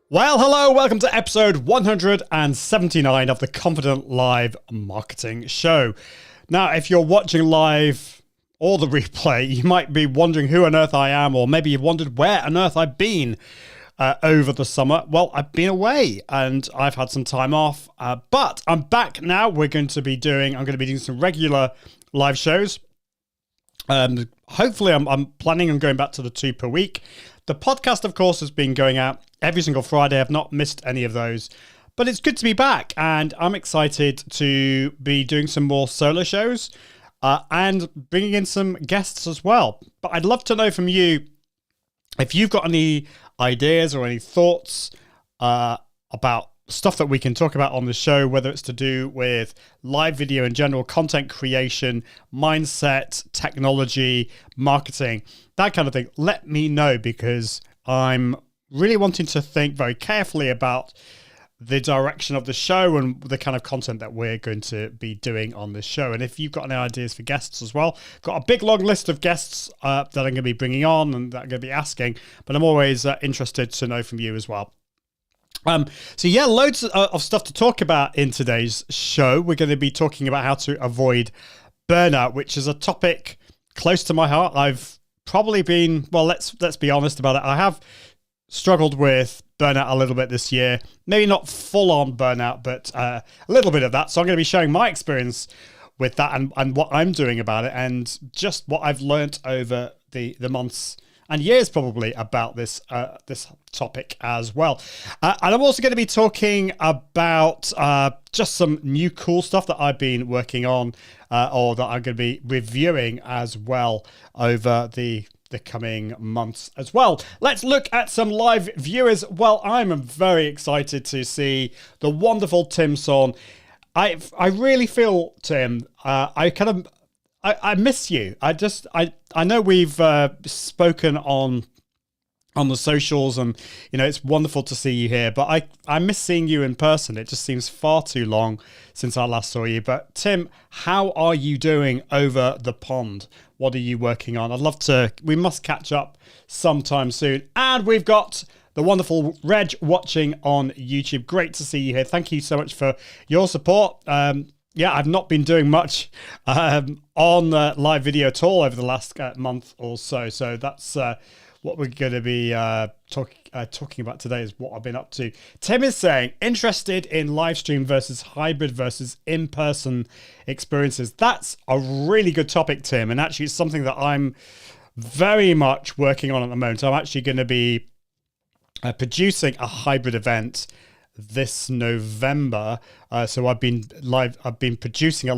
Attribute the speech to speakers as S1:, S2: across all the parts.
S1: Well, hello, welcome to episode 179 of the Confident Live Marketing Show. Now, if you're watching live or the replay, you might be wondering who on earth I am, or maybe you've wondered where on earth I've been over the summer. Well, I've been away and I've had some time off, but I'm back now. I'm going to be doing some regular live shows. Hopefully, I'm planning on going back to the 2 per week. The podcast, of course, has been going out every single Friday. I've not missed any of those, but it's good to be back, and I'm excited to be doing some more solo shows and bringing in some guests as well. But I'd love to know from you if you've got any ideas or any thoughts about stuff that we can talk about on the show, whether it's to do with live video in general, content creation, mindset, technology, marketing, that kind of thing. Let me know, because I'm really wanting to think very carefully about the direction of the show and the kind of content that we're going to be doing on this show. And if you've got any ideas for guests as well, got a big long list of guests that I'm going to be bringing on and that I'm going to be asking, but I'm always interested to know from you as well. So yeah, loads of stuff to talk about in today's show. We're going to be talking about how to avoid burnout, which is a topic close to my heart. I've probably been, well, let's be honest about it. I have struggled with burnout a little bit this year. Maybe not full on burnout, but a little bit of that. So I'm going to be sharing my experience with that and what I'm doing about it, and just what I've learned over the months and years probably about this topic as well. And I'm also going to be talking about just some new cool stuff that I've been working on or that I'm going to be reviewing as well over the coming months as well. Let's look at some live viewers. Well, I'm very excited to see the wonderful Tim Sawn. I really feel, Tim, I miss you. I know we've spoken on the socials, and it's wonderful to see you here, but I miss seeing you in person. It just seems far too long since I last saw you. But Tim, how are you doing over the pond? What are you working on? We must catch up sometime soon. And we've got the wonderful Reg watching on YouTube. Great to see you here. Thank you so much for your support. Yeah, I've not been doing much on live video at all over the last month or so. So that's what we're going to be talking about today, is what I've been up to. Tim is saying, interested in live stream versus hybrid versus in-person experiences. That's a really good topic, Tim. And actually, it's something that I'm very much working on at the moment. I'm actually going to be producing a hybrid event this November. So I've been producing a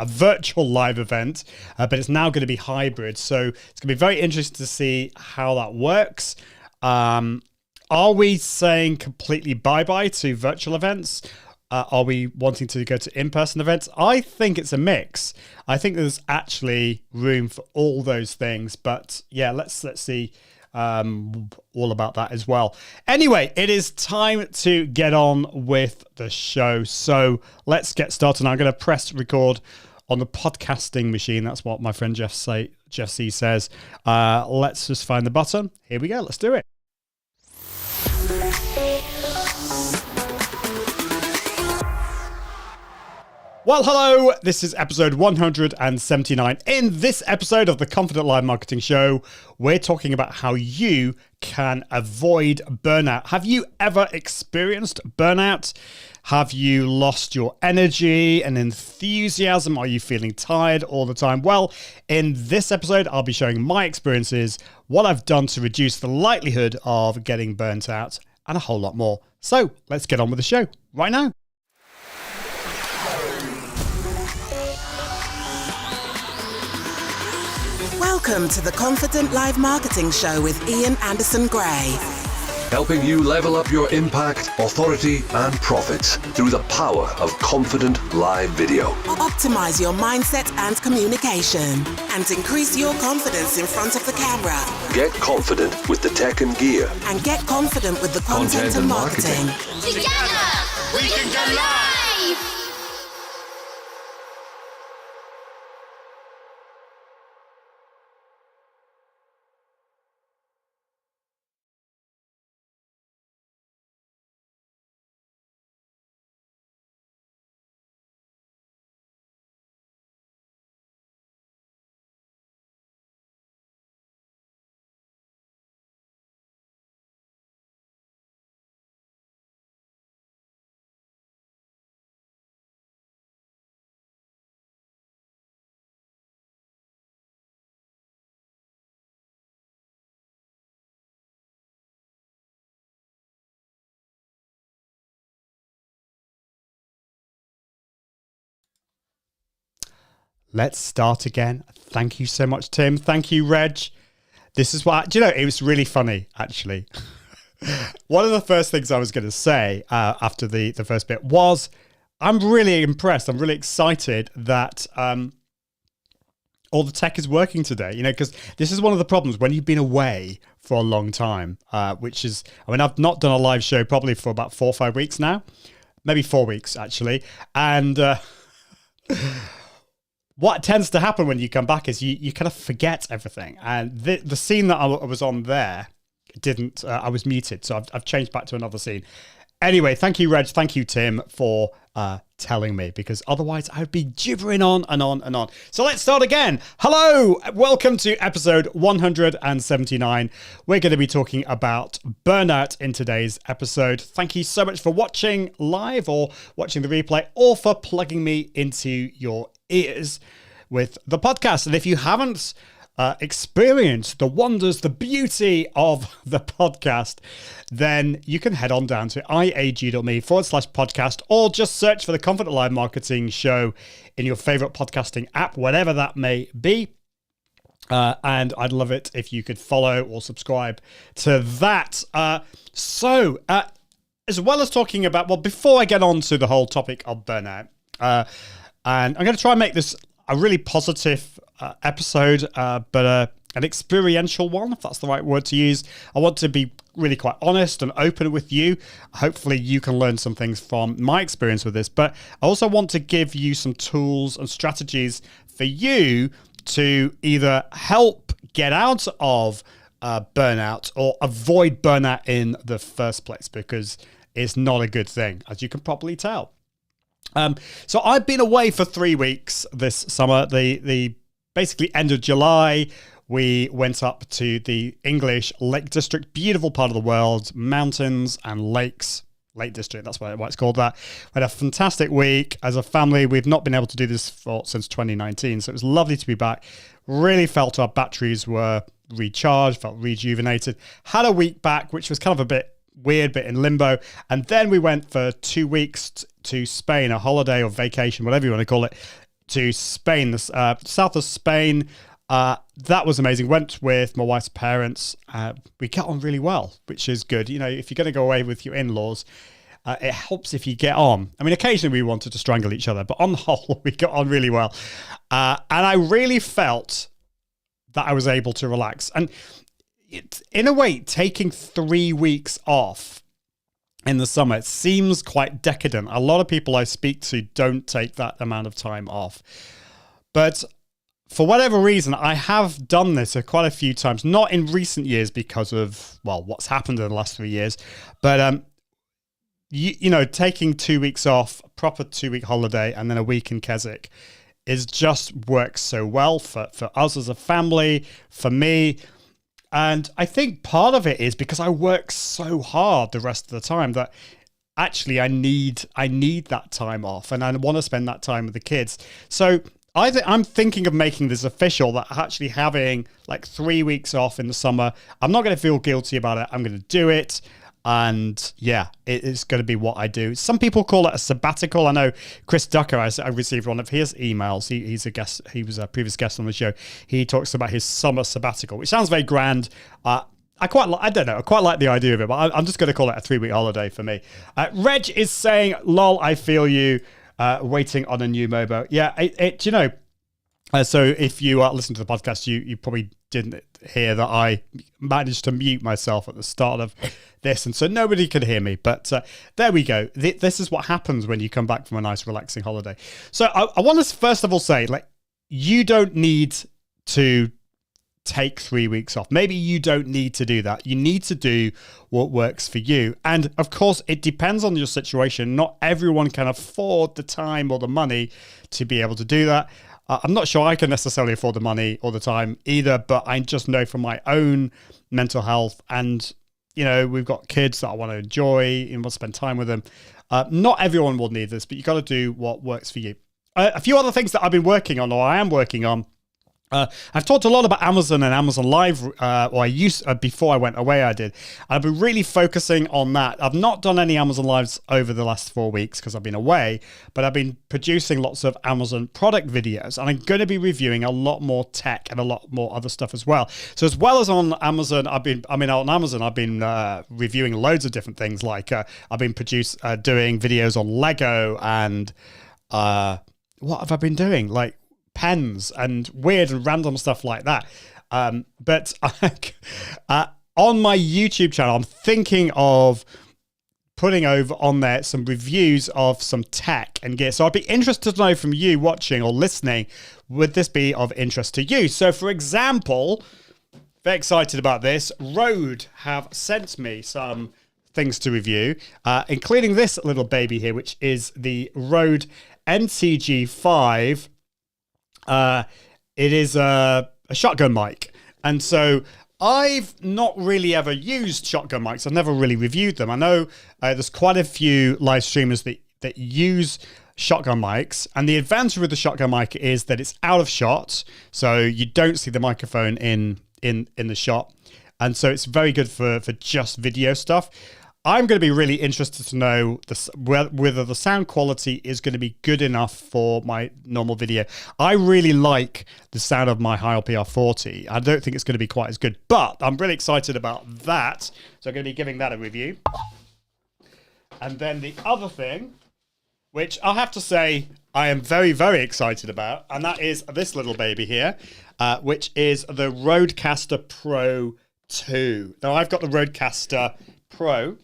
S1: virtual live event, but it's now going to be hybrid. So it's going to be very interesting to see how that works. Are we saying completely bye-bye to virtual events? Are we wanting to go to in-person events? I think it's a mix. I think there's actually room for all those things, but yeah, let's see all about that as well. Anyway, it is time to get on with the show. So let's get started. I'm going to press record on the podcasting machine. That's what my friend Jeff C says. Let's just find the button. Here we go. Let's do it. Well, hello, this is episode 179. In this episode of the Confident Live Marketing Show, we're talking about how you can avoid burnout. Have you ever experienced burnout? Have you lost your energy and enthusiasm? Are you feeling tired all the time? Well, in this episode, I'll be sharing my experiences, what I've done to reduce the likelihood of getting burnt out, and a whole lot more. So let's get on with the show right now.
S2: Welcome to the Confident Live Marketing Show with Ian Anderson Gray.
S3: Helping you level up your impact, authority, and profits through the power of confident live video.
S2: Optimize your mindset and communication, and increase your confidence in front of the camera.
S3: Get confident with the tech and gear.
S2: And get confident with the content and marketing.
S4: Together, we can go live!
S1: let's start again. Thank you so much, Tim. Thank you, Reg. This is what, it was really funny, actually. One of the first things I was going to say after the first bit was, I'm really impressed. I'm really excited that all the tech is working today, because this is one of the problems when you've been away for a long time, which is, I've not done a live show probably for about 4 or 5 weeks now, maybe 4 weeks actually. And what tends to happen when you come back is you kind of forget everything. And the scene that I was on there didn't, I was muted. So I've changed back to another scene. Anyway, thank you, Reg. Thank you, Tim, for telling me, because otherwise I would be gibbering on and on and on. So let's start again. Hello, welcome to episode 179. We're going to be talking about burnout in today's episode. Thank you so much for watching live or watching the replay, or for plugging me into your ears with the podcast. And if you haven't experienced the wonders, the beauty of the podcast, then you can head on down to iag.me/podcast, or just search for the Confident Live Marketing Show in your favorite podcasting app, whatever that may be. And I'd love it if you could follow or subscribe to that. So as well as talking about, well, before I get on to the whole topic of burnout, and I'm going to try and make this a really positive episode, but an experiential one, if that's the right word to use. I want to be really quite honest and open with you. Hopefully you can learn some things from my experience with this, but I also want to give you some tools and strategies for you to either help get out of burnout or avoid burnout in the first place, because it's not a good thing, as you can probably tell. So I've been away for 3 weeks this summer. The basically end of July, we went up to the English Lake District, beautiful part of the world, mountains and lakes. Lake District, that's why it's called that. We had a fantastic week as a family. We've not been able to do this since 2019, so it was lovely to be back. Really felt our batteries were recharged, felt rejuvenated. Had a week back, which was kind of a bit weird, bit in limbo. And then we went for 2 weeks to Spain, a holiday or vacation, whatever you want to call it, to Spain, the south of Spain. That was amazing. Went with my wife's parents. We get on really well, which is good. If you're going to go away with your in-laws, it helps if you get on. Occasionally we wanted to strangle each other, but on the whole, we got on really well. And I really felt that I was able to relax. And in a way, taking 3 weeks off in the summer, it seems quite decadent. A lot of people I speak to don't take that amount of time off. But for whatever reason, I have done this quite a few times, not in recent years because of, what's happened in the last 3 years. But, taking 2 weeks off, a proper 2-week holiday, and then a week in Keswick just works so well for us as a family, for me. And I think part of it is because I work so hard the rest of the time that actually I need that time off, and I want to spend that time with the kids. So I'm thinking of making this official, that actually having 3 weeks off in the summer, I'm not going to feel guilty about it. I'm going to do it. And yeah, it's going to be what I do. Some people call it a sabbatical. I know Chris Ducker, I received one of his emails. He's a guest. He was a previous guest on the show. He talks about his summer sabbatical, which sounds very grand. I quite like the idea of it, but I'm just going to call it a 3-week holiday for me. Reg is saying, lol, I feel you, waiting on a new Mobo. Yeah, so if you listen to the podcast, you probably didn't hear that I managed to mute myself at the start of this, and so nobody could hear me. But there we go. This is what happens when you come back from a nice, relaxing holiday. So I want to first of all say, you don't need to take 3 weeks off. Maybe you don't need to do that. You need to do what works for you. And of course, it depends on your situation. Not everyone can afford the time or the money to be able to do that. I'm not sure I can necessarily afford the money or the time either, but I just know from my own mental health, and, we've got kids that I want to enjoy and want to spend time with them. Not everyone will need this, but you got to do what works for you. A few other things that I've been working on, or I am working on, I've talked a lot about Amazon and Amazon Live, or I used before I went away. I did. I've been really focusing on that. I've not done any Amazon Lives over the last 4 weeks because I've been away, but I've been producing lots of Amazon product videos, and I'm going to be reviewing a lot more tech and a lot more other stuff as well. So as well as on Amazon, I've been reviewing loads of different things. Like I've been doing videos on Lego and what have I been doing? Like pens and weird and random stuff like that. But on my YouTube channel, I'm thinking of putting over on there some reviews of some tech and gear. So I'd be interested to know from you watching or listening, would this be of interest to you? So for example, very excited about this. Rode have sent me some things to review, including this little baby here, which is the Rode NTG5. It is a shotgun mic. And so I've not really ever used shotgun mics. I've never really reviewed them. I know there's quite a few live streamers that use shotgun mics. And the advantage with the shotgun mic is that it's out of shot. So you don't see the microphone in the shot. And so it's very good for just video stuff. I'm going to be really interested to know whether the sound quality is going to be good enough for my normal video. I really like the sound of my Heil PR40. I don't think it's going to be quite as good, but I'm really excited about that. So I'm going to be giving that a review. And then the other thing, which I'll have to say I am very, very excited about, and that is this little baby here, which is the Rodecaster Pro 2. Now, I've got the Rodecaster Pro,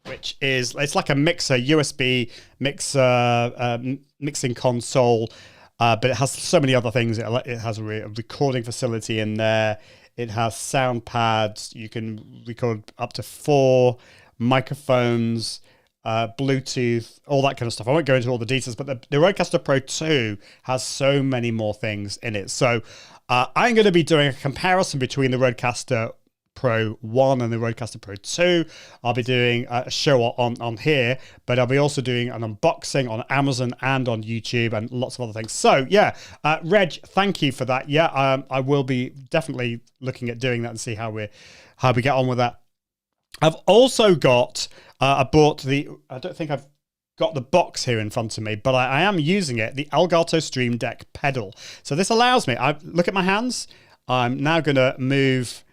S1: which is, it's like a mixer, USB mixer, mixing console, but it has so many other things. It has a recording facility in there. It has sound pads. You can record up to 4 microphones, Bluetooth, all that kind of stuff. I won't go into all the details, but the Rodecaster Pro 2 has so many more things in it. So I'm going to be doing a comparison between the Rodecaster Pro 1 and the Rodecaster Pro 2. I'll be doing a show on here, but I'll be also doing an unboxing on Amazon and on YouTube and lots of other things. So yeah, Reg, thank you for that. Yeah, I will be definitely looking at doing that and see how we get on with that. I've also got I don't think I've got the box here in front of me, but I am using it, the Elgato Stream Deck pedal. So this allows me, look at my hands. I'm now going to move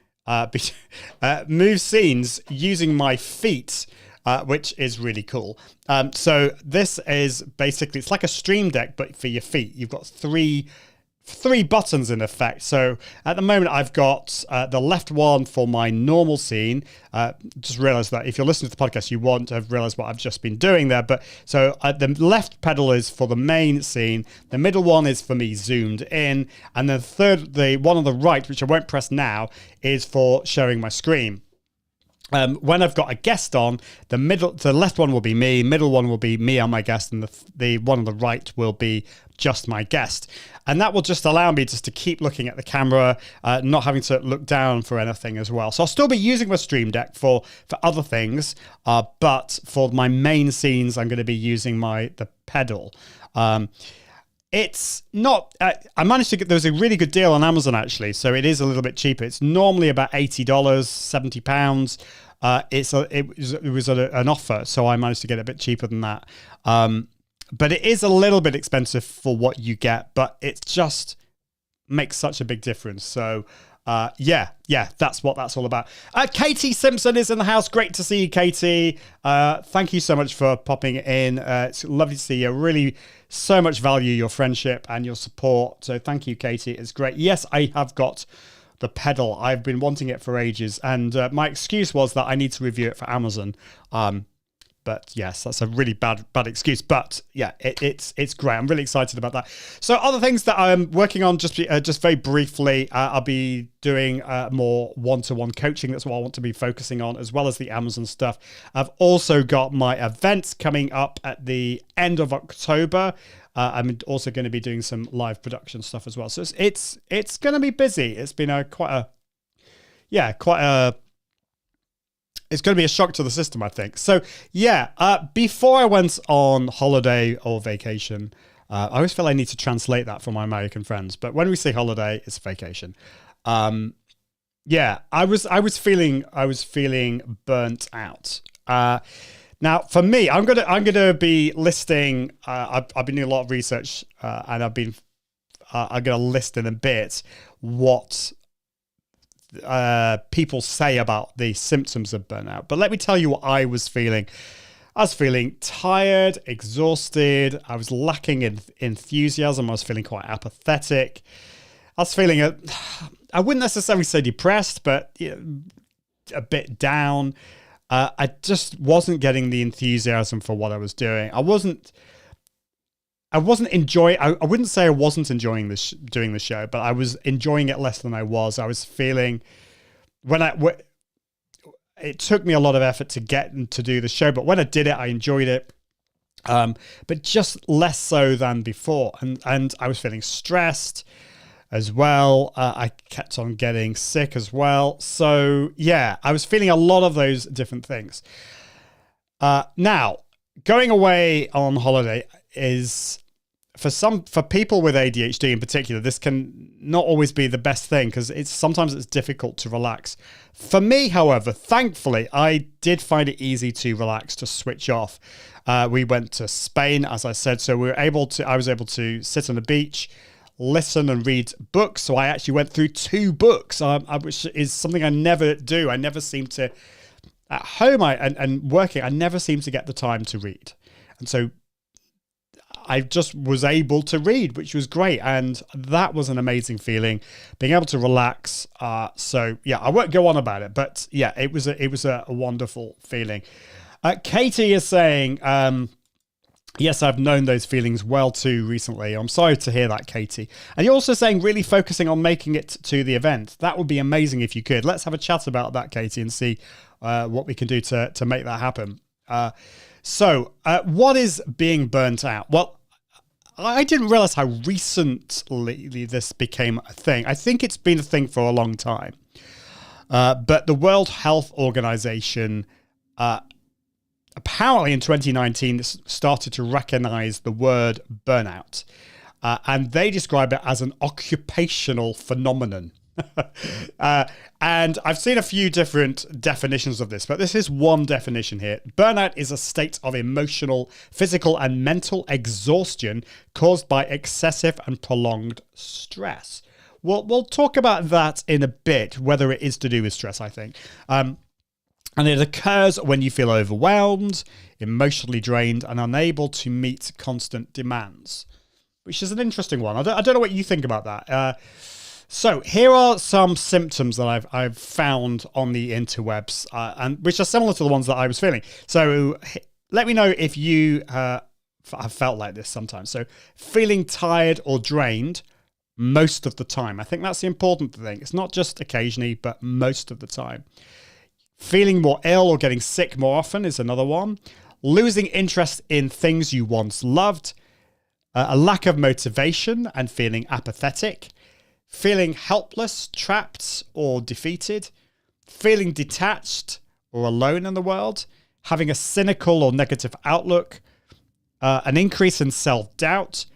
S1: scenes using my feet, which is really cool. So this is basically, it's like a Stream Deck, but for your feet. You've got three buttons in effect. So at the moment, I've got the left one for my normal scene. Just realized that if you're listening to the podcast, you won't have realized what I've just been doing there. But so the left pedal is for the main scene. The middle one is for me zoomed in. And the one on the right, which I won't press now, is for sharing my screen. When I've got a guest on, the left one will be me, middle one will be me and my guest, and the one on the right will be just my guest. And that will just allow me just to keep looking at the camera, not having to look down for anything as well. So I'll still be using my Stream Deck for other things, but for my main scenes, I'm going to be using the pedal. It's not, I managed to get, there was a really good deal on Amazon actually, so it is a little bit cheaper. It's normally about $80, £70. It was an offer, so I managed to get it a bit cheaper than that. But it is a little bit expensive for what you get, but it just makes such a big difference. So yeah, that's what that's all about. Katie Simpson is in the house. Great to see you, Katie. Thank you so much for popping in. It's lovely to see you. Really, so much value your friendship and your support. So thank you, Katie. It's great. Yes, I have got the pedal. I've been wanting it for ages, and my excuse was that I need to review it for Amazon. But yes, that's a really bad excuse. But yeah, it's great. I'm really excited about that. So other things that I'm working on, just very briefly, I'll be doing more one-to-one coaching. That's what I want to be focusing on, as well as the Amazon stuff. I've also got my events coming up at the end of October. I'm also going to be doing some live production stuff as well. So it's going to be busy. It's been it's going to be a shock to the system, I think. So yeah, before I went on holiday or vacation, I always feel I need to translate that for my American friends, but when we say holiday, it's vacation. Yeah, I was feeling burnt out. Now, for me, I'm gonna be listing. I've been doing a lot of research, and I'm gonna list in a bit what people say about the symptoms of burnout. But let me tell you what I was feeling. I was feeling tired, exhausted. I was lacking in enthusiasm. I was feeling quite apathetic. I was feeling I wouldn't necessarily say depressed, but a bit down. I just wasn't getting the enthusiasm for what I was doing. I wasn't enjoying. I wouldn't say I wasn't enjoying doing the show, but I was enjoying it less than I was. I was feeling it took me a lot of effort to get to do the show, but when I did it, I enjoyed it. But just less so than before, and I was feeling stressed as well. I kept on getting sick as well. So yeah, I was feeling a lot of those different things. Now, going away on holiday is, for people with ADHD in particular, this can not always be the best thing because sometimes it's difficult to relax. For me, however, thankfully, I did find it easy to relax, to switch off. We went to Spain, as I said, so I was able to sit on the beach, listen and read books. So I actually went through 2 books, which is something I never do. I never seem to, at home and working, I never seem to get the time to read. And so I just was able to read, which was great. And that was an amazing feeling, being able to relax. So yeah, I won't go on about it, but yeah, it was a wonderful feeling. Katie is saying, yes, I've known those feelings well too recently. I'm sorry to hear that, Katie. And you're also saying really focusing on making it to the event. That would be amazing if you could. Let's have a chat about that, Katie, and see what we can do to make that happen. So what is being burnt out? Well, I didn't realize how recently this became a thing. I think it's been a thing for a long time. But the World Health Organization apparently in 2019 started to recognize the word burnout. And they describe it as an occupational phenomenon. And I've seen a few different definitions of this, but this is one definition here. Burnout is a state of emotional, physical, and mental exhaustion caused by excessive and prolonged stress. We'll talk about that in a bit, whether it is to do with stress, I think. And it occurs when you feel overwhelmed, emotionally drained, and unable to meet constant demands, which is an interesting one. I don't know what you think about that. So here are some symptoms that I've found on the interwebs, and which are similar to the ones that I was feeling. So let me know if you have felt like this sometimes. So feeling tired or drained most of the time. I think that's the important thing. It's not just occasionally, but most of the time. Feeling more ill or getting sick more often is another one. Losing interest in things you once loved. A lack of motivation and feeling apathetic. Feeling helpless, trapped, or defeated. Feeling detached or alone in the world. Having a cynical or negative outlook. An increase in self-doubt.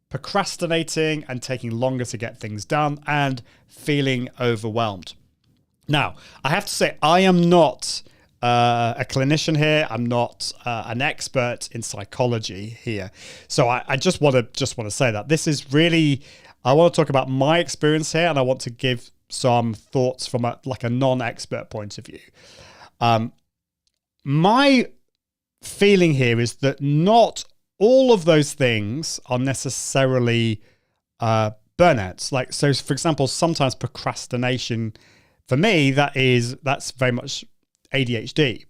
S1: Procrastinating and taking longer to get things done. And feeling overwhelmed. Now, I have to say, I am not a clinician here. I'm not an expert in psychology here. So I just want to say that this is really, I want to talk about my experience here, and I want to give some thoughts from a non-expert point of view. My feeling here is that not all of those things are necessarily burnouts. Like, so for example, sometimes procrastination, for me, that's very much ADHD.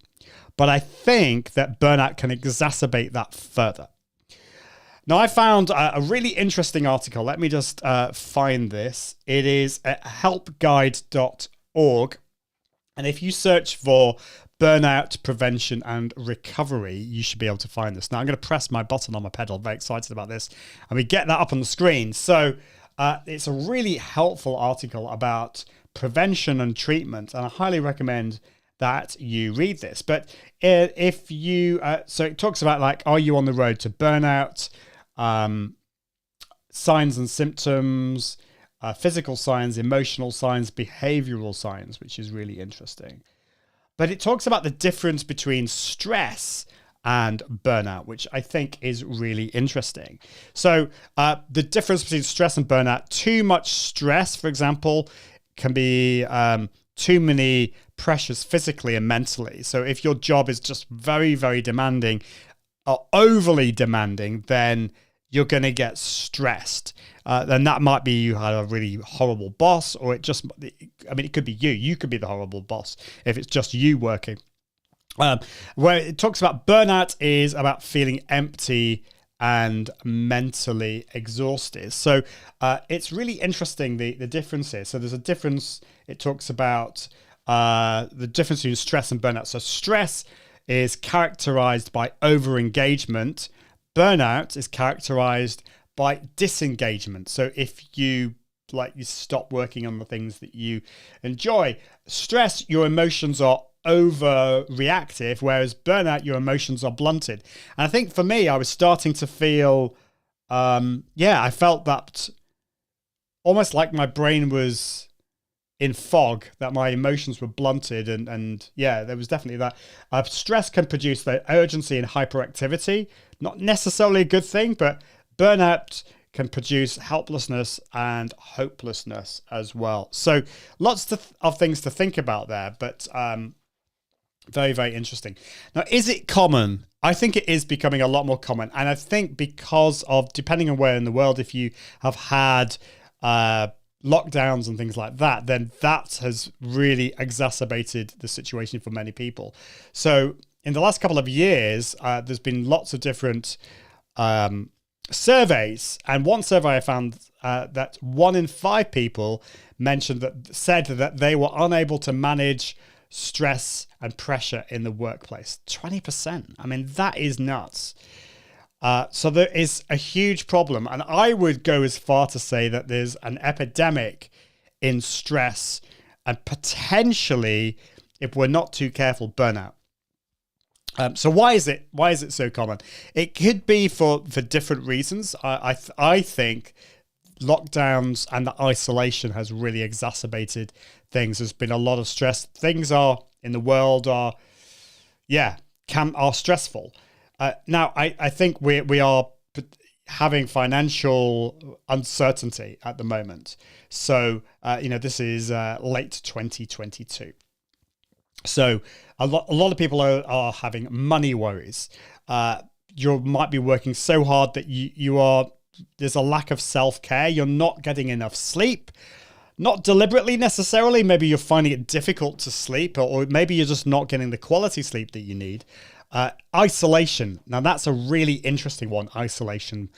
S1: But I think that burnout can exacerbate that further. Now, I found a really interesting article. Let me just find this. It is at helpguide.org. And if you search for burnout prevention and recovery, you should be able to find this. Now, I'm going to press my button on my pedal. I'm very excited about this. And we get that up on the screen. So it's a really helpful article about prevention and treatment, and I highly recommend that you read this. But if you, so it talks about, like, are you on the road to burnout? signs and symptoms, physical signs, emotional signs, behavioral signs, which is really interesting. But it talks about the difference between stress and burnout, which I think is really interesting. So the difference between stress and burnout, too much stress, for example, can be too many pressures physically and mentally. So if your job is just very, very demanding or overly demanding, then you're going to get stressed. Then that might be you had a really horrible boss, or it could be you. You could be the horrible boss if it's just you working. Where it talks about burnout is about feeling empty and mentally exhausted. So it's really interesting, the differences. So there's a difference. It talks about the difference between stress and burnout. So stress is characterized by over-engagement. Burnout is characterized by disengagement. So if you stop working on the things that you enjoy. Stress, your emotions are overreactive, whereas burnout, your emotions are blunted. And I think for me, I was starting to feel, I felt that almost like my brain was in fog, that my emotions were blunted. And there was definitely that. Stress can produce the urgency and hyperactivity, not necessarily a good thing, but burnout can produce helplessness and hopelessness as well. So lots of things to think about there, but very, very interesting. Now, is it common? I think it is becoming a lot more common. And I think because of, depending on where in the world, if you have had lockdowns and things like that, then that has really exacerbated the situation for many people. So in the last couple of years, there's been lots of different surveys. And one survey I found that 1 in 5 people said that they were unable to manage stress and pressure in the workplace. 20%. I mean, that is nuts. So there is a huge problem. And I would go as far to say that there's an epidemic in stress and potentially, if we're not too careful, burnout. So why is it so common? It could be for different reasons. I think lockdowns and the isolation has really exacerbated things. There's been a lot of stress. Things in the world are stressful. Now, I think we are having financial uncertainty at the moment. So, this is late 2022. So a lot of people are having money worries. You might be working so hard that there's a lack of self-care. You're not getting enough sleep. Not deliberately necessarily. Maybe you're finding it difficult to sleep, or maybe you're just not getting the quality sleep that you need. Isolation. Now that's a really interesting one, isolation.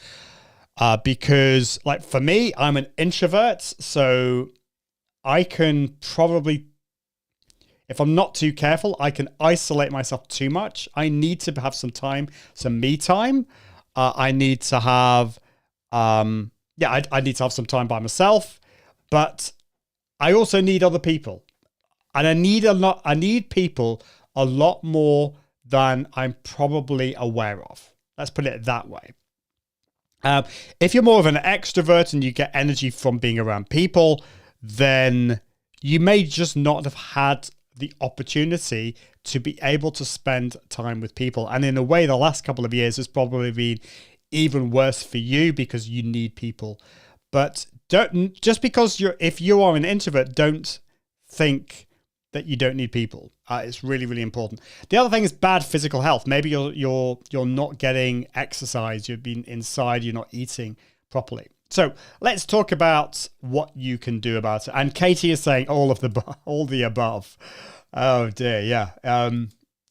S1: Because like for me, I'm an introvert, so I can probably, if I'm not too careful, I can isolate myself too much. I need to have some time, some me time. I need to have, I need to have some time by myself, but I also need other people. And I need people a lot more than I'm probably aware of. Let's put it that way. If you're more of an extrovert and you get energy from being around people, then you may just not have had the opportunity to be able to spend time with people. And in a way, the last couple of years has probably been even worse for you because you need people. But just because if you are an introvert, don't think that you don't need people. It's really, really important. The other thing is bad physical health. Maybe you're not getting exercise. You've been inside. You're not eating properly. So let's talk about what you can do about it. And Katie is saying all the above. Oh dear, yeah.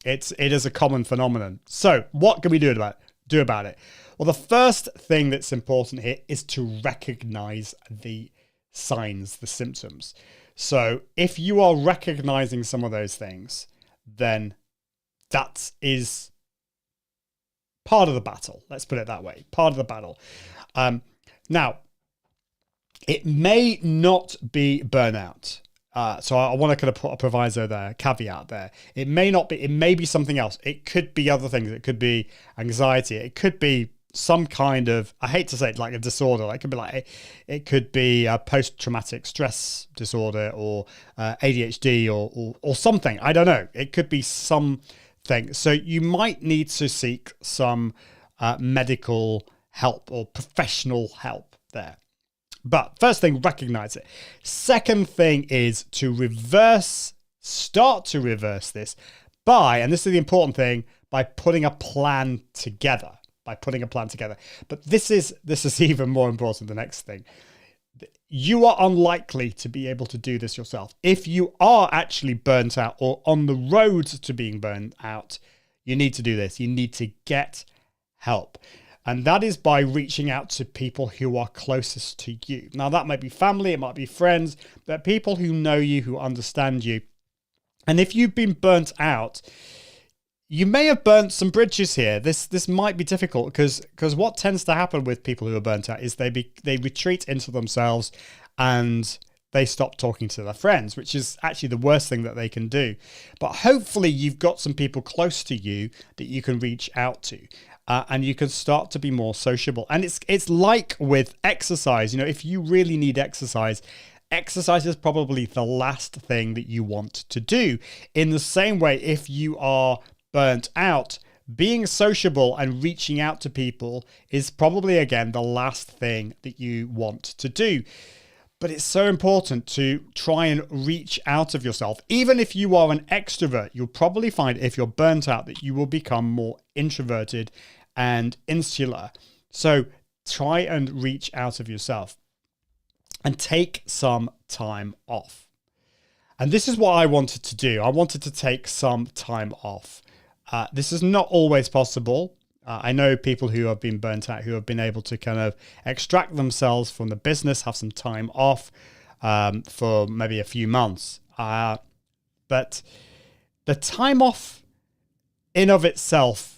S1: It is a common phenomenon. So what can we do about it? Well, the first thing that's important here is to recognize the signs, the symptoms. So if you are recognizing some of those things, then that is part of the battle. Let's put it that way. Part of the battle. Now, it may not be burnout. So I want to kind of put a proviso there, caveat there. It may not be, it may be something else. It could be other things. It could be anxiety. It could be some kind of, I hate to say it, like a disorder. Like it could be a post-traumatic stress disorder or ADHD or something. I don't know. It could be something. So you might need to seek some medical help or professional help there. But first thing, recognize it. Second thing is to start to reverse this by, and this is the important thing, by putting a plan together. But this is even more important, the next thing. You are unlikely to be able to do this yourself. If you are actually burnt out or on the road to being burnt out, you need to do this. You need to get help. And that is by reaching out to people who are closest to you. Now, that might be family, it might be friends, but people who know you, who understand you. And if you've been burnt out, you may have burnt some bridges here. This might be difficult because what tends to happen with people who are burnt out is they retreat into themselves and they stop talking to their friends, which is actually the worst thing that they can do. But hopefully you've got some people close to you that you can reach out to. And you can start to be more sociable. And it's like with exercise. If you really need exercise is probably the last thing that you want to do. In the same way, if you are burnt out, being sociable and reaching out to people is probably, again, the last thing that you want to do. But it's so important to try and reach out of yourself. Even if you are an extrovert, you'll probably find if you're burnt out that you will become more introverted and insular. So try and reach out of yourself and take some time off. And this is what I wanted to do. I wanted to take some time off. This is not always possible. I know people who have been burnt out, who have been able to kind of extract themselves from the business, have some time off for maybe a few months. But the time off in of itself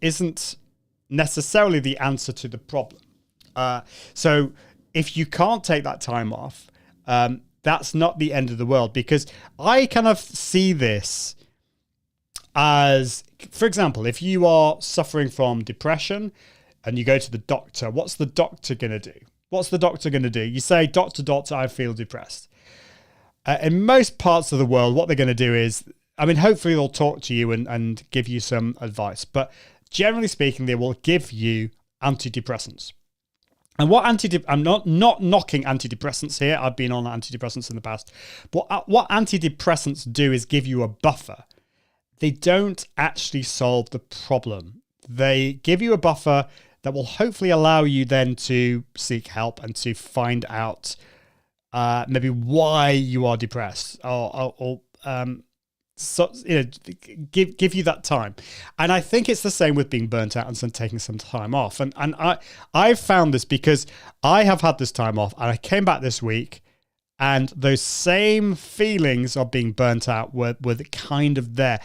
S1: isn't necessarily the answer to the problem. So if you can't take that time off, that's not the end of the world, because I kind of see this as, for example, if you are suffering from depression and you go to the doctor, what's the doctor going to do? You say, doctor, I feel depressed. In most parts of the world, what they're going to do is, hopefully they'll talk to you and give you some advice. But generally speaking, they will give you antidepressants. And I'm not knocking antidepressants here. I've been on antidepressants in the past. But what antidepressants do is give you a buffer. They don't actually solve the problem. They give you a buffer that will hopefully allow you then to seek help and to find out maybe why you are depressed, or give you that time. And I think it's the same with being burnt out and taking some time off. And I've found this because I have had this time off and I came back this week and those same feelings of being burnt out were kind of there.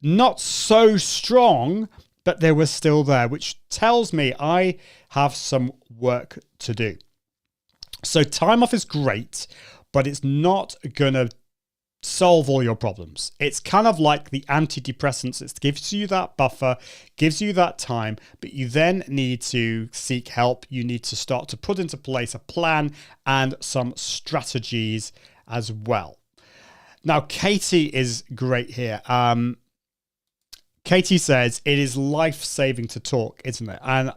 S1: Not so strong, but they were still there, which tells me I have some work to do. So time off is great, but it's not going to solve all your problems. It's kind of like the antidepressants. It gives you that buffer, gives you that time, but you then need to seek help. You need to start to put into place a plan and some strategies as well. Now, Katie is great here. Katie says, it is life-saving to talk, isn't it? And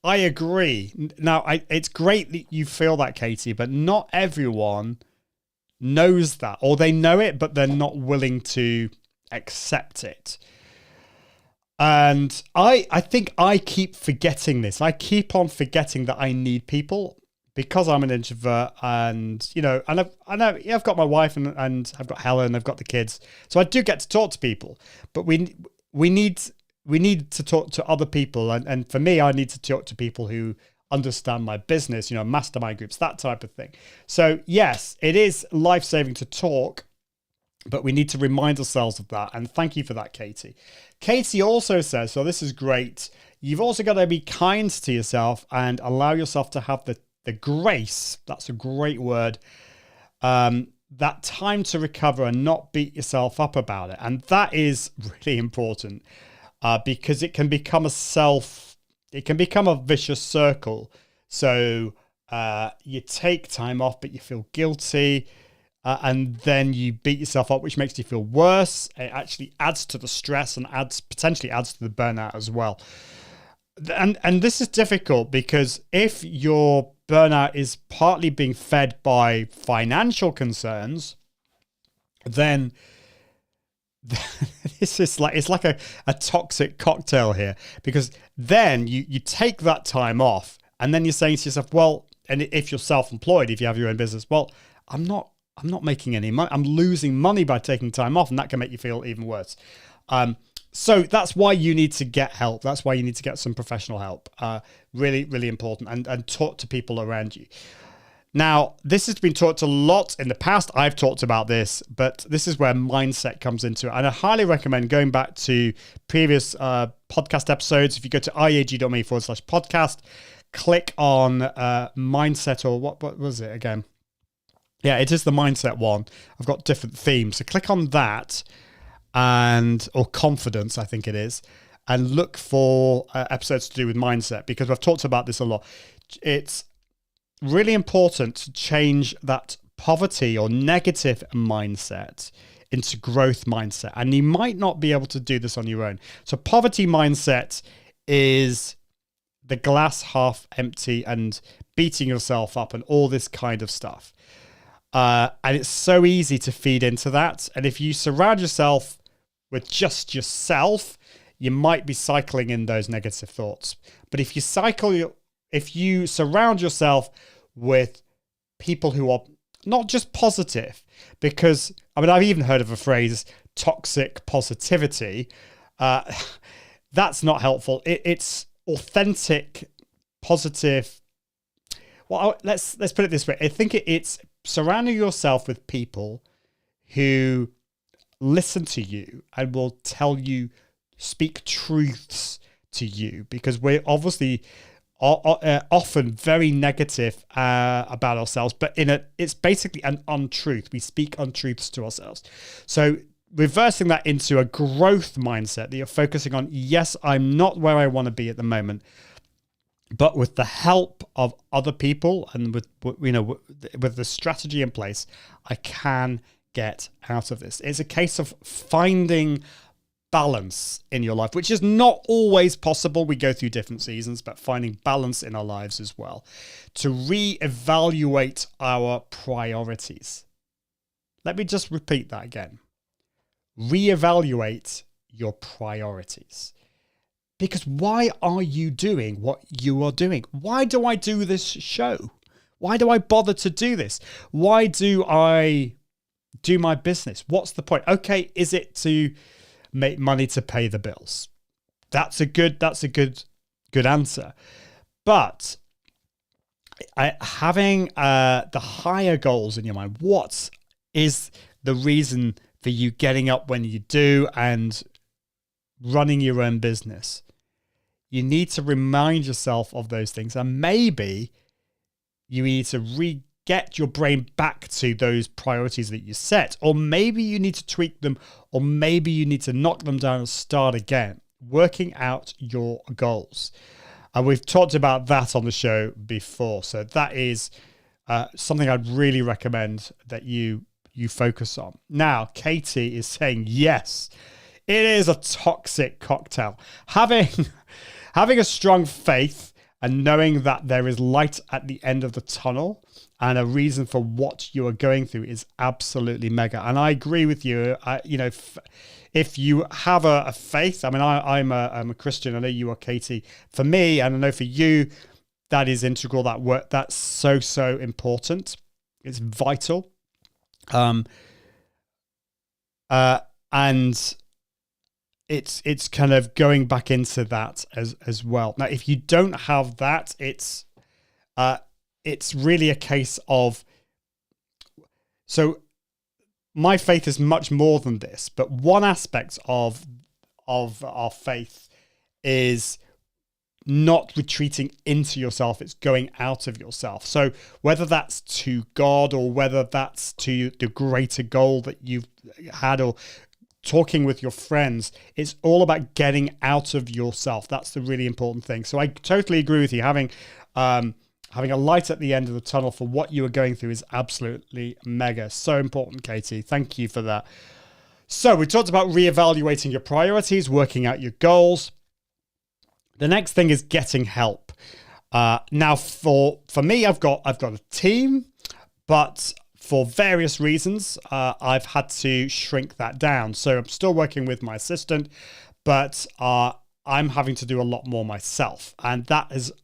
S1: I agree. Now, it's great that you feel that, Katie, but not everyone knows that, or they know it, but they're not willing to accept it. And I think I keep forgetting this. I keep on forgetting that I need people because I'm an introvert, and I've got my wife and I've got Helen, I've got the kids, so I do get to talk to people. But we need to talk to other people, and for me, I need to talk to people who understand my business, mastermind groups, that type of thing. So yes, it is life-saving to talk, but we need to remind ourselves of that. And thank you for that, Katie. Katie also says, so this is great, you've also got to be kind to yourself and allow yourself to have the grace, that's a great word, that time to recover and not beat yourself up about it. And that is really important because it can become it can become a vicious circle. So you take time off, but you feel guilty. And then you beat yourself up, which makes you feel worse. It actually adds to the stress and potentially adds to the burnout as well. And this is difficult because if your burnout is partly being fed by financial concerns, then this is it's like a toxic cocktail here, because then you take that time off and then you're saying to yourself, well, and if you're self-employed, if you have your own business, well, I'm not making any money. I'm losing money by taking time off, and that can make you feel even worse. So that's why you need to get help. That's why you need to get some professional help. Really, really important, and talk to people around you. Now, this has been talked a lot in the past. I've talked about this, but this is where mindset comes into it. And I highly recommend going back to previous podcast episodes. If you go to iag.me/podcast, click on mindset, or what was it again? Yeah, it is the mindset one. I've got different themes. So click on that, or confidence, I think it is, and look for episodes to do with mindset, because I've talked about this a lot. It's really important to change that poverty or negative mindset into growth mindset. And you might not be able to do this on your own. So poverty mindset is the glass half empty and beating yourself up and all this kind of stuff. And it's so easy to feed into that. And if you surround yourself with just yourself, you might be cycling in those negative thoughts. But if you surround yourself with people who are not just positive, because, I've even heard of a phrase, toxic positivity. That's not helpful. It's authentic, positive. Well, let's put it this way. I think it's surrounding yourself with people who listen to you and will speak truths to you, because we're obviously often very negative about ourselves, but it's basically an untruth. We speak untruths to ourselves. So reversing that into a growth mindset that you're focusing on, yes, I'm not where I want to be at the moment, but with the help of other people and with the strategy in place, I can get out of this. It's a case of finding balance in your life, which is not always possible. We go through different seasons, but finding balance in our lives as well. To reevaluate our priorities. Let me just repeat that again. Reevaluate your priorities. Because why are you doing what you are doing? Why do I do this show? Why do I bother to do this? Why do I do my business? What's the point? Okay, is it to make money to pay the bills? That's a good answer. But having the higher goals in your mind, what is the reason for you getting up when you do and running your own business? You need to remind yourself of those things, and maybe you need to get your brain back to those priorities that you set, or maybe you need to tweak them, or maybe you need to knock them down and start again, working out your goals. And we've talked about that on the show before, so that is something I'd really recommend that you focus on. Now, Katie is saying, yes, it is a toxic cocktail. Having a strong faith and knowing that there is light at the end of the tunnel and a reason for what you are going through is absolutely mega. And I agree with you. If you have a faith, I'm a Christian. I know you are, Katie. For me, and I know for you, that is integral. That work, that's so important. It's vital. And it's kind of going back into that as well. Now, if you don't have that, it's really a case of, so my faith is much more than this, but one aspect of our faith is not retreating into yourself, it's going out of yourself. So whether that's to God or whether that's to the greater goal that you've had, or talking with your friends. It's all about getting out of yourself. That's the really important thing. So I totally agree with you. Having a light at the end of the tunnel for what you are going through is absolutely mega. So important, Katie. Thank you for that. So we talked about reevaluating your priorities, working out your goals. The next thing is getting help. Now, for me, I've got a team, but for various reasons, I've had to shrink that down. So I'm still working with my assistant, but I'm having to do a lot more myself. And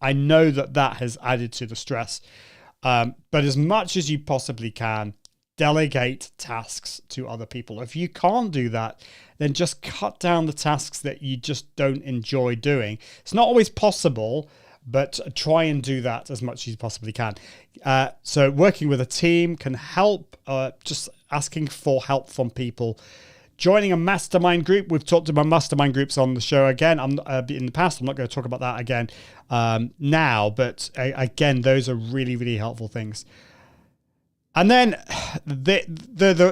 S1: I know that has added to the stress. But as much as you possibly can, delegate tasks to other people. If you can't do that, then just cut down the tasks that you just don't enjoy doing. It's not always possible, but try and do that as much as you possibly can. So working with a team can help, just asking for help from people. Joining a mastermind group. We've talked about mastermind groups on the show again. In the past, I'm not going to talk about that again now, but again, those are really, really helpful things. And then there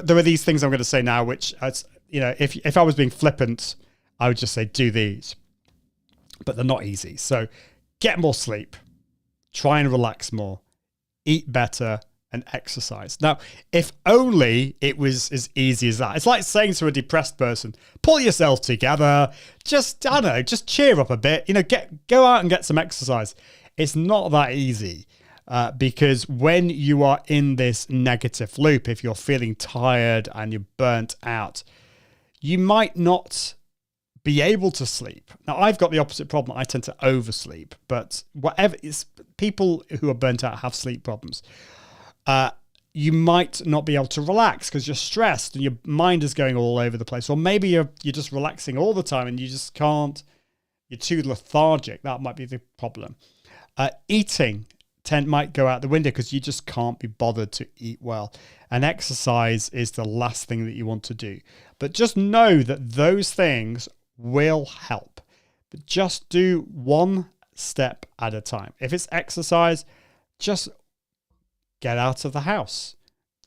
S1: are these things I'm going to say now, which, if I was being flippant, I would just say do these, but they're not easy. So get more sleep, try and relax more, eat better, and exercise. Now, if only it was as easy as that. It's like saying to a depressed person, pull yourself together, just cheer up a bit, go out and get some exercise. It's not that easy. Because when you are in this negative loop, if you're feeling tired and you're burnt out, you might not be able to sleep. Now, I've got the opposite problem. I tend to oversleep, but people who are burnt out have sleep problems. You might not be able to relax because you're stressed and your mind is going all over the place. Or maybe you're just relaxing all the time and you just can't, you're too lethargic. That might be the problem. Eating might go out the window because you just can't be bothered to eat well. And exercise is the last thing that you want to do. But just know that those things will help. But just do one step at a time. If it's exercise, just get out of the house.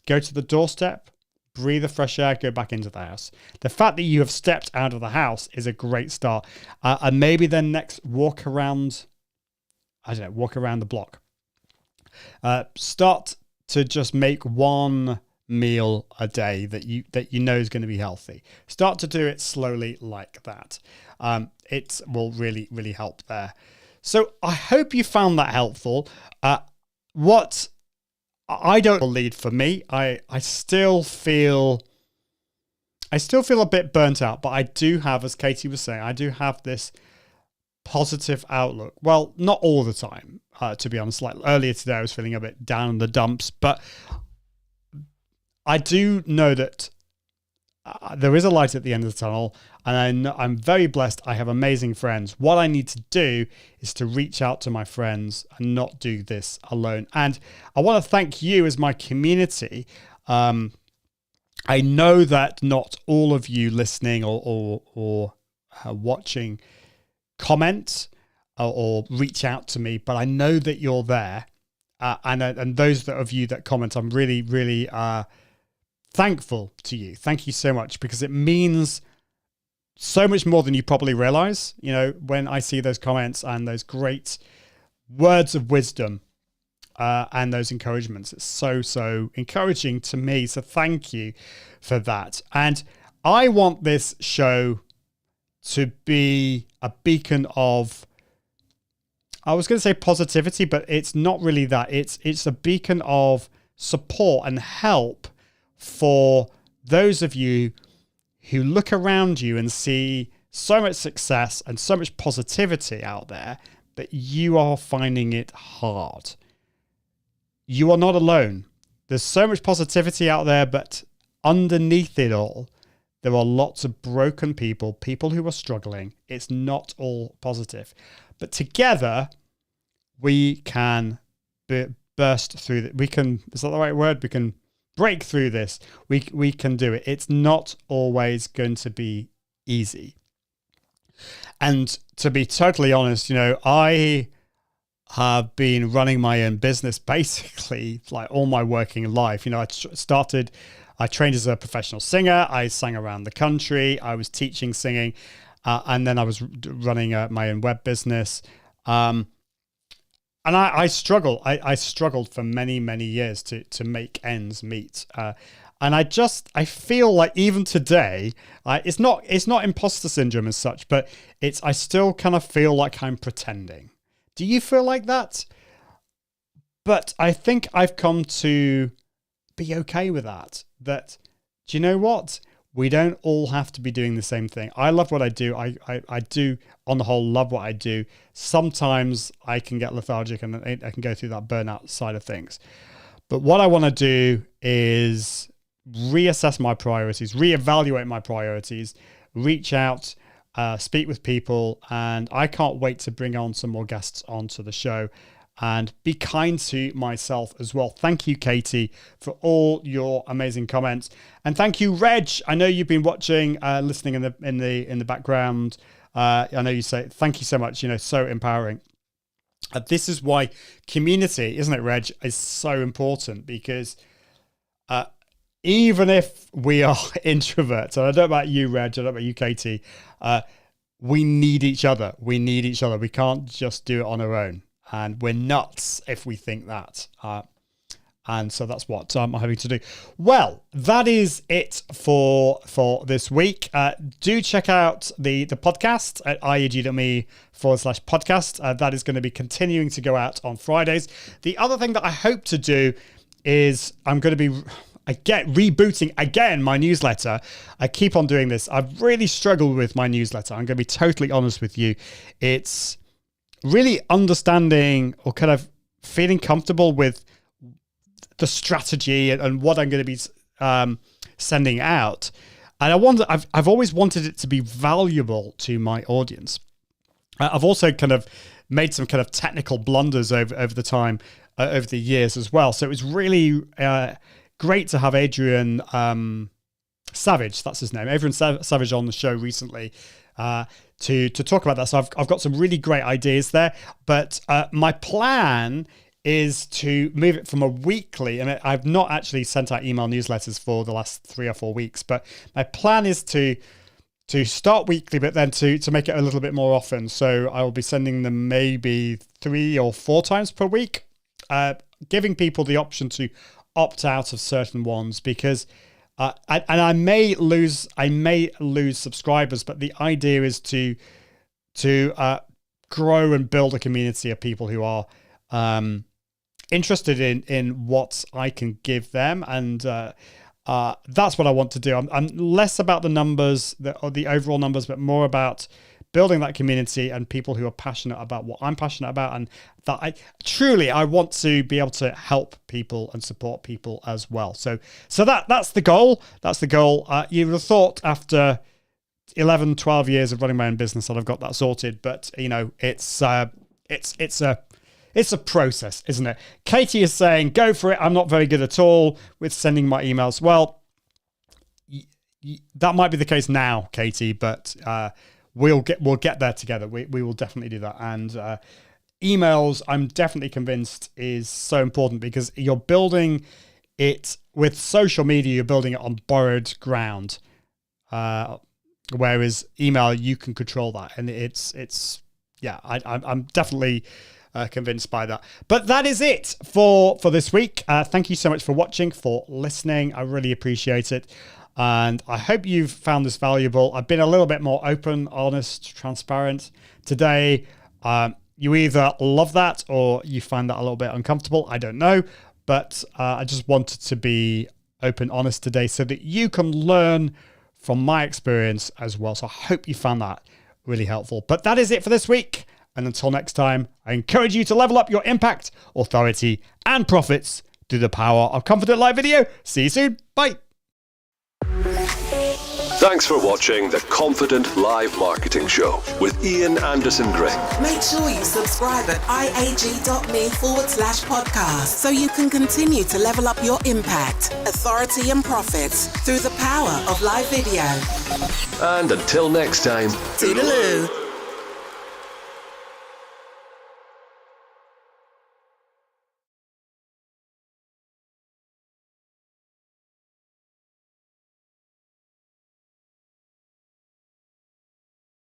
S1: Go to the doorstep, breathe the fresh air, go back into the house. The fact that you have stepped out of the house is a great start. And maybe then next, walk around the block. Start to just make one meal a day that you know is going to be healthy. Start to do it slowly like that. It will really, really help there. So I hope you found that helpful. What I don't lead for me, I still feel a bit burnt out, but I do have, as Katie was saying, I do have this positive outlook. Well, not all the time, to be honest. Like earlier today, I was feeling a bit down in the dumps, but I do know that there is a light at the end of the tunnel, and I'm very blessed. I have amazing friends. What I need to do is to reach out to my friends and not do this alone. And I want to thank you as my community. I know that not all of you listening or watching comment or reach out to me, but I know that you're there. And those of you that comment, I'm really, really thankful to you. Thank you so much, because it means so much more than you probably realize. When I see those comments and those great words of wisdom and those encouragements, it's so encouraging to me. So thank you for that. And I want this show to be a beacon of, I was going to say positivity, but it's not really that. It's a beacon of support and help for those of you who look around you and see so much success and so much positivity out there, but you are finding it hard. You are not alone. There's so much positivity out there, but underneath it all, there are lots of broken people who are struggling. It's not all positive. But together, we can burst through that. Is that the right word? We can break through this. We can do it. It's not always going to be easy. And to be totally honest, I have been running my own business basically like all my working life. I started I trained as a professional singer. I sang around the country. I was teaching singing. And then I was running my own web business. And I struggled. I struggled for many, many years to make ends meet. And I feel like even today, it's not imposter syndrome as such, but I still kind of feel like I'm pretending. Do you feel like that? But I think I've come to be okay with that. That, do you know what? We don't all have to be doing the same thing. I love what I do. I do, on the whole, love what I do. Sometimes I can get lethargic and I can go through that burnout side of things. But what I want to do is reassess my priorities, reevaluate my priorities, reach out, speak with people, and I can't wait to bring on some more guests onto the show and be kind to myself as well. Thank you, Katie, for all your amazing comments, and thank you, Reg. I know you've been watching, listening in the background. I know you say thank you so much. So empowering. This is why community, isn't it, Reg, is so important, because even if we are introverts, and I don't know about you, Reg, I don't know about you, Katie, we need each other. We need each other. We can't just do it on our own. And we're nuts if we think that. And so that's what I'm having to do. Well, that is it for this week. Do check out the podcast at ieg.me/podcast. That is going to be continuing to go out on Fridays. The other thing that I hope to do is I'm going to be rebooting again my newsletter. I keep on doing this. I've really struggled with my newsletter. I'm going to be totally honest with you. It's really understanding or kind of feeling comfortable with the strategy and what I'm going to be sending out. And I've always wanted it to be valuable to my audience. I've also kind of made some kind of technical blunders over the time, over the years as well. So it was really great to have Adrian Savage, that's his name, Adrian Savage on the show recently to talk about that. So I've got some really great ideas there. But my plan is to move it from a weekly, and I've not actually sent out email newsletters for the last 3 or 4 weeks, but my plan is to start weekly, but then to make it a little bit more often. So I will be sending them maybe 3 or 4 times per week, giving people the option to opt out of certain ones, because I may lose subscribers, but the idea is to grow and build a community of people who are interested in what I can give them, and that's what I want to do. I'm less about the numbers, or the overall numbers, but more about building that community and people who are passionate about what I'm passionate about, and that I want to be able to help people and support people as well. So that's the goal. That's the goal. You would have thought after 11, 12 years of running my own business that I've got that sorted, but it's a process, isn't it? Katie is saying, go for it. I'm not very good at all with sending my emails. Well, that might be the case now, Katie, but we'll get there together. We will definitely do that. And emails, I'm definitely convinced, is so important, because you're building it with social media. You're building it on borrowed ground, whereas email, you can control that, and I'm definitely convinced by that. But that is it for this week. Thank you so much for watching, for listening. I really appreciate it. And I hope you've found this valuable. I've been a little bit more open, honest, transparent today. You either love that or you find that a little bit uncomfortable. I don't know. But I just wanted to be open, honest today so that you can learn from my experience as well. So I hope you found that really helpful. But that is it for this week. And until next time, I encourage you to level up your impact, authority, and profits through the power of Confident Live Video. See you soon. Bye.
S3: Thanks for watching the Confident Live Marketing Show with Ian Anderson Gray.
S2: Make sure you subscribe at iag.me/podcast so you can continue to level up your impact, authority, and profits through the power of live video.
S3: And until next time,
S2: Toodaloo.